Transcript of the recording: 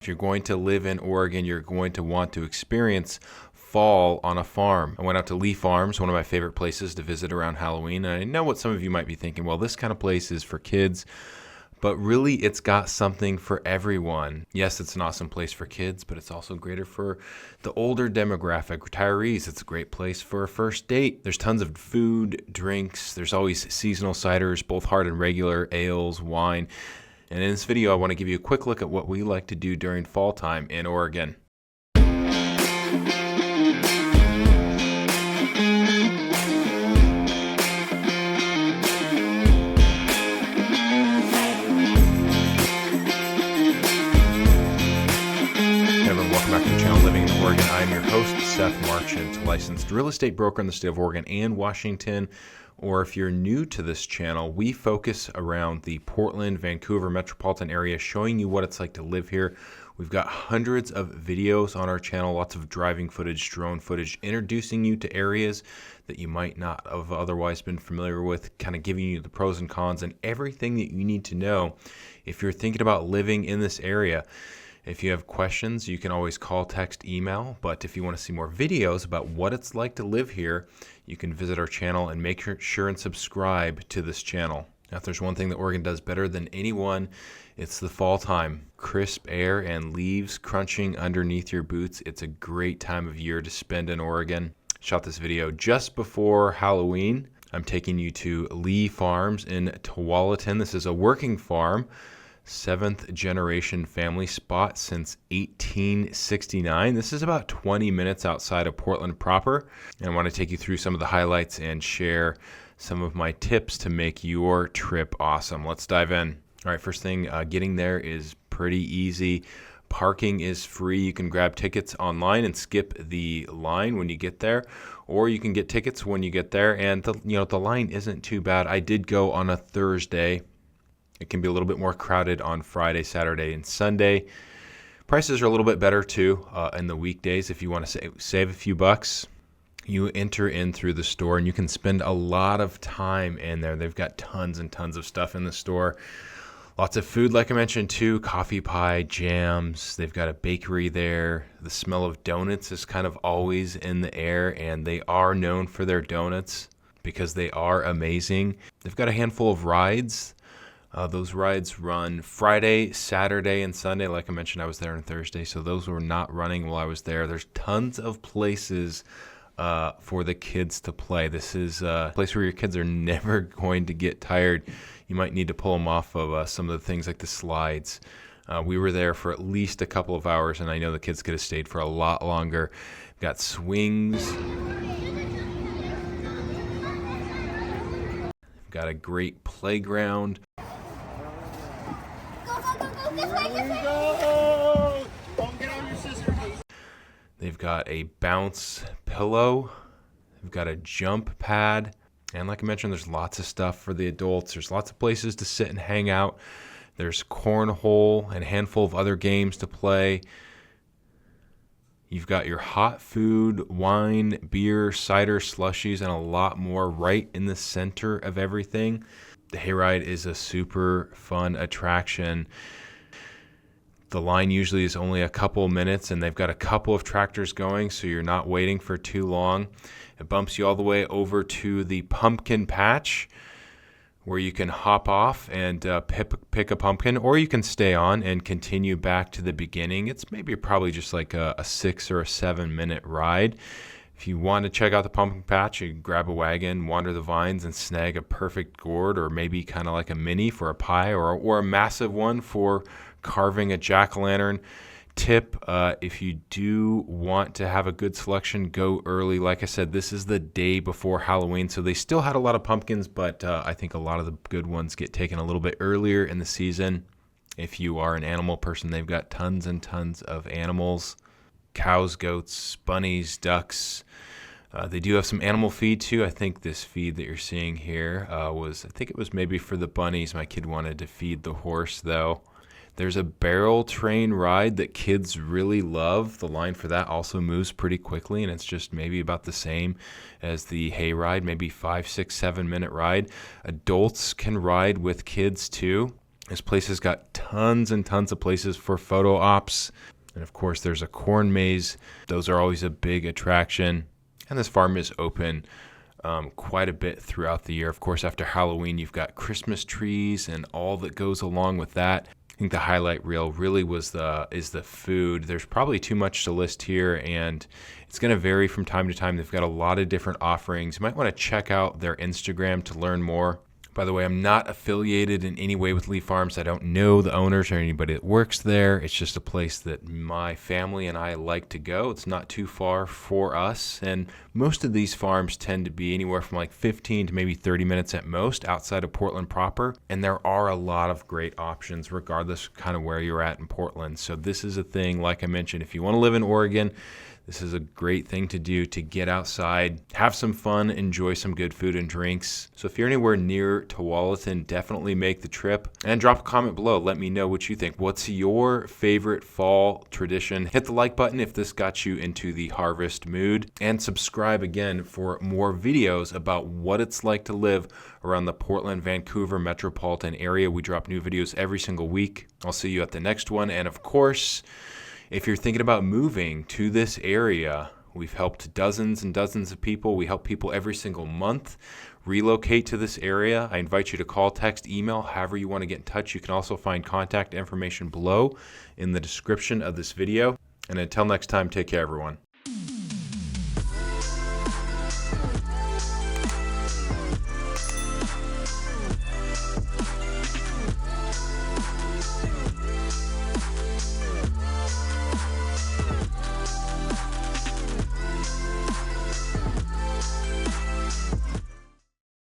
If you're going to live in Oregon, you're going to want to experience fall on a farm. I went out to Lee Farms, one of my favorite places to visit around Halloween. And I know what some of you might be thinking, well, this kind of place is for kids, but really it's got something for everyone. Yes, it's an awesome place for kids, but it's also greater for the older demographic, retirees. It's a great place for a first date. There's tons of food, drinks. There's always seasonal ciders, both hard and regular, ales, wine. And in this video, I want to give you a quick look at what we like to do during fall time in Oregon. Welcome back to the channel, Living in Oregon. I am your host, Seth Marchant, licensed real estate broker in the state of Oregon and Washington. Or if you're new to this channel, we focus around the Portland, Vancouver metropolitan area, showing you what it's like to live here. We've got hundreds of videos on our channel, lots of driving footage, drone footage, introducing you to areas that you might not have otherwise been familiar with, kind of giving you the pros and cons and everything that you need to know if you're thinking about living in this area. If you have questions, you can always call, text, email. But if you want to see more videos about what it's like to live here, you can visit our channel and make sure and subscribe to this channel. Now, if there's one thing that Oregon does better than anyone, it's the fall time. Crisp air and leaves crunching underneath your boots. It's a great time of year to spend in Oregon. Shot this video just before Halloween. I'm taking you to Lee Farms in Tualatin. This is a working farm. 7th generation family spot since 1869. This is about 20 minutes outside of Portland proper. And I want to take you through some of the highlights and share some of my tips to make your trip awesome. Let's dive in. All right, first thing, getting there is pretty easy. Parking is free. You can grab tickets online and skip the line when you get there, or you can get tickets when you get there. And the line isn't too bad. I did go on a Thursday. It can be a little bit more crowded on Friday, Saturday, and Sunday. Prices are a little bit better too in the weekdays. If you want to save a few bucks, you enter in through the store and you can spend a lot of time in there. They've got tons and tons of stuff in the store. Lots of food, like I mentioned too, coffee, pie, jams. They've got a bakery there. The smell of donuts is kind of always in the air, and they are known for their donuts because they are amazing. They've got a handful of rides. Those rides run Friday, Saturday, and Sunday. Like I mentioned, I was there on Thursday, so those were not running while I was there. There's tons of places for the kids to play. This is a place where your kids are never going to get tired. You might need to pull them off of some of the things like the slides. We were there for at least a couple of hours, and I know the kids could have stayed for a lot longer. We've got swings. We've got a great playground. They've got a bounce pillow. They've got a jump pad. And like I mentioned, there's lots of stuff for the adults. There's lots of places to sit and hang out. There's cornhole and a handful of other games to play. You've got your hot food, wine, beer, cider, slushies, and a lot more right in the center of everything. The hayride is a super fun attraction. The line usually is only a couple minutes, and they've got a couple of tractors going, so you're not waiting for too long. It bumps you all the way over to the pumpkin patch, where you can hop off and pick a pumpkin, or you can stay on and continue back to the beginning. It's probably just like a 6 or a 7 minute ride. If you want to check out the pumpkin patch, you grab a wagon, wander the vines, and snag a perfect gourd, or maybe kind of like a mini for a pie, or a massive one for carving a jack-o'-lantern. Tip, if you do want to have a good selection, go early. Like I said, this is the day before Halloween, so they still had a lot of pumpkins, but I think a lot of the good ones get taken a little bit earlier in the season. If you are an animal person, they've got tons and tons of animals. Cows, goats, bunnies, ducks. They do have some animal feed too. I think this feed that you're seeing here I think it was maybe for the bunnies. My kid wanted to feed the horse though. There's a barrel train ride that kids really love. The line for that also moves pretty quickly, and it's just maybe about the same as the hay ride, maybe 5, 6, 7 minute ride. Adults can ride with kids too. This place has got tons and tons of places for photo ops. And of course, there's a corn maze. Those are always a big attraction. And this farm is open quite a bit throughout the year. Of course, after Halloween, you've got Christmas trees and all that goes along with that. I think the highlight reel really is the food. There's probably too much to list here, and it's going to vary from time to time. They've got a lot of different offerings. You might want to check out their Instagram to learn more. By the way, I'm not affiliated in any way with Lee Farms. I don't know the owners or anybody that works there. It's just a place that my family and I like to go. It's not too far for us. And most of these farms tend to be anywhere from like 15 to maybe 30 minutes at most outside of Portland proper. And there are a lot of great options regardless kind of where you're at in Portland. So this is a thing, like I mentioned, if you want to live in Oregon, this is a great thing to do, to get outside, have some fun, enjoy some good food and drinks. So if you're anywhere near Tualatin, definitely make the trip and drop a comment below. Let me know what you think. What's your favorite fall tradition? Hit the like button if this got you into the harvest mood, and subscribe again for more videos about what it's like to live around the Portland, Vancouver metropolitan area. We drop new videos every single week. I'll see you at the next one. And of course, if you're thinking about moving to this area, we've helped dozens and dozens of people. We help people every single month relocate to this area. I invite you to call, text, email, however you want to get in touch. You can also find contact information below in the description of this video. And until next time, take care, everyone.